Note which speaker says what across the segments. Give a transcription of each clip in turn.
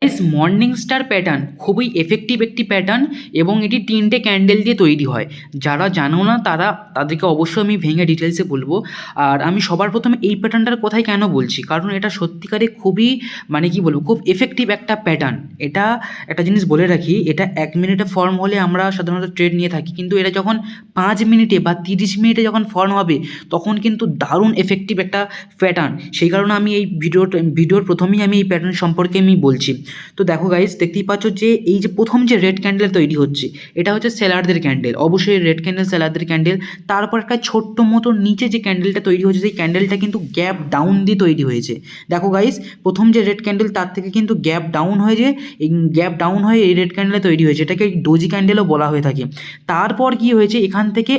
Speaker 1: Morning star pattern খুবই effective একটি pattern এবং এটি 3টে ক্যান্ডেল দিয়ে তৈরি হয়। যারা জানো না তাদেরকে অবশ্যই আমি ভেঙে ডিটেলসে বলবো। আর আমি সবার প্রথমে এই প্যাটার্নটার কথাই কেন বলছি, কারণ এটা সত্যিকারে খুবই মানে কি বলবো, খুব এফেক্টিভ একটা প্যাটার্ন। এটা একটা জিনিস বলে রাখি, এটা 1 মিনিটে ফর্ম হলে আমরা সাধারণত ট্রেড নিয়ে থাকি, কিন্তু এটা যখন 5 মিনিটে বা 30 মিনিটে যখন ফর্ম হবে তখন কিন্তু দারুণ এফেক্টিভ একটা প্যাটার্ন। সেই কারণে আমি এই ভিডিওর প্রথমেই আমি এই প্যাটার্ন সম্পর্কে আমি বলছি। তো দেখো গাইস, দেখতেই পাচ্ছ যে এই যে প্রথম যে রেড ক্যান্ডেল তৈরি হচ্ছে, এটা হচ্ছে সেলারদের ক্যান্ডেল। অবশ্যই রেড ক্যান্ডেল সেলারদের ক্যান্ডেল। তারপর একটা ছোট্ট মতো নিচে যে ক্যান্ডেলটা তৈরি হয়েছে, সেই ক্যান্ডেলটা কিন্তু গ্যাপ ডাউন দিয়ে তৈরি হয়েছে। দেখো গাইস, প্রথম যে রেড ক্যান্ডেল তার থেকে কিন্তু গ্যাপ ডাউন হয়ে যে এই গ্যাপ ডাউন হয়ে এই রেড ক্যান্ডেল তৈরি হয়েছে, এটাকে ডোজি ক্যান্ডেলও বলা হয়ে থাকে। তারপর কি হয়েছে, এখান থেকে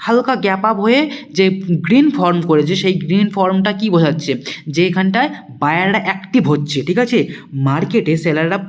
Speaker 1: হালকা গ্যাপ আপ হয়ে যে গ্রিন ফর্ম করেছে, সেই গ্রিন ফর্মটা কি বোঝাচ্ছে, যে এখানটায় বায়াররা অ্যাক্টিভ হচ্ছে। ঠিক আছে, মার্কেটে সেলাররা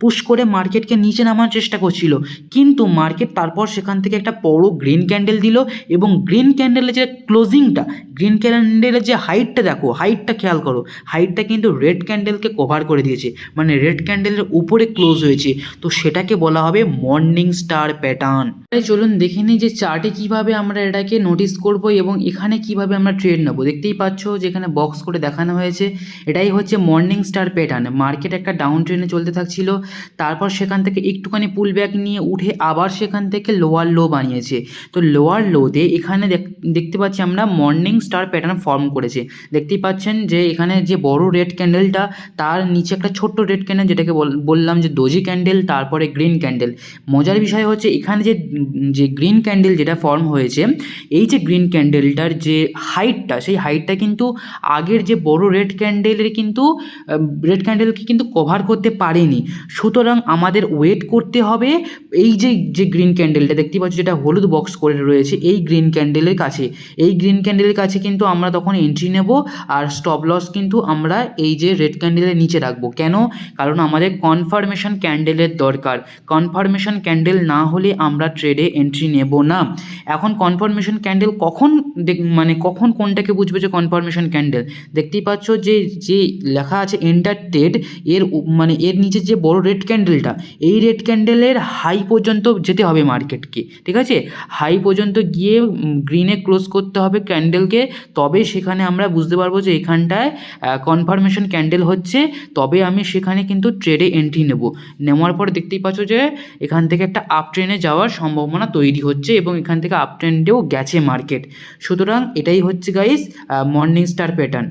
Speaker 1: পুশ করে মার্কেটকে নিচে নামার চেষ্টা করছিল, কিন্তু মার্কেট তারপর সেখান থেকে একটা বড় গ্রিন ক্যান্ডেল দিল এবং গ্রিন ক্যান্ডেলের যে ক্লোজিংটা, গ্রিন ক্যান্ডেলের যে হাইটটা দেখো, হাইটটা খেয়াল করো, হাইটটা কিন্তু রেড ক্যান্ডেলকে কভার করে দিয়েছে, মানে রেড ক্যান্ডেলের উপরে ক্লোজ হয়েছে। তো সেটাকে বলা হবে মর্নিং স্টার প্যাটার্ন। চলুন দেখে নিই যে চার্টে কিভাবে আমরা এটাকে নোটিস করব এবং এখানে কিভাবে আমরা ট্রেড নেবো। দেখতেই পাচ্ছ যেখানে বক্স করে দেখানো হয়েছে, এটাই হচ্ছে মর্নিং স্টার প্যাটার্ন। মার্কেট একটা ডাউন ট্রেনে চলতে থাকছিল, তারপর সেখান থেকে একটুখানি পুল ব্যাক নিয়ে উঠে আবার সেখান থেকে লোয়ার লো বানিয়েছে। তো লোয়ার লোতে এখানে দেখতে পাচ্ছি আমরা মর্নিং স্টার প্যাটার্ন ফর্ম করেছে। দেখতেই পাচ্ছেন যে এখানে যে বড় রেড ক্যান্ডেলটা, তার নিচে একটা ছোট্ট রেড ক্যান্ডেল, যেটাকে বললাম যে ডোজি ক্যান্ডেল, তারপরে গ্রিন ক্যান্ডেল। মজার বিষয় হচ্ছে এখানে যে গ্রিন ক্যান্ডেল যেটা ফর্ম হয়েছে, এই যে গ্রিন ক্যান্ডেলটার যে হাইটটা, সেই হাইটটা কিন্তু আগের যে বড় রেড ক্যান্ডেলের কিন্তু রেড ক্যান্ডেলকে কিন্তু কভার করতে পারেনি। সুতরাং আমাদের ওয়েট করতে হবে এই যে গ্রিন ক্যান্ডেলটা দেখতে পাচ্ছ, যেটা হলুদ বক্স করে রয়েছে, এই গ্রিন ক্যান্ডেলের কাছে, এই গ্রিন ক্যান্ডেলের কাছে কিন্তু আমরা তখন এন্ট্রি নেব। আর স্টপ লস কিন্তু আমরা এই যে রেড ক্যান্ডেলের নিচে রাখবো। কেন? কারণ আমাদের কনফার্মেশন ক্যান্ডেলের দরকার। কনফার্মেশন ক্যান্ডেল না হলে আমরা ট্রেডে এন্ট্রি নেব না। এখন কনফার্মেশন ক্যান্ডেল কখন কোনটাকে বুঝবে যে কনফার্মেশন ক্যান্ডেল? দেখতেই পাচ্ছ যে লেখা আছে এন্টার ট্রেড, এর নিচে যে বড় রেড ক্যান্ডেলটা, এই রেড ক্যান্ডেলের হাই পর্যন্ত যেতে হবে মার্কেটকে। ঠিক আছে, হাই পর্যন্ত গিয়ে গ্রিনে ক্লোজ করতে হবে ক্যান্ডেলকে, তবে সেখানে আমরা বুঝতে পারবো যে এখানটায় কনফার্মেশন ক্যান্ডেল হচ্ছে, তবে আমি সেখানে কিন্তু ট্রেডে এন্ট্রি নেওয়ার পর দেখতেই পাচ্ছ যে এখান থেকে একটা আপ ট্রেনে যাওয়ার সম্ভাবনা তৈরি হচ্ছে এবং এখান থেকে আপ ট্রেন্ডেও গেছে মার্কেট। সুতরাং এটাই হচ্ছে গাইস মর্নিং স্টার প্যাটার্ন।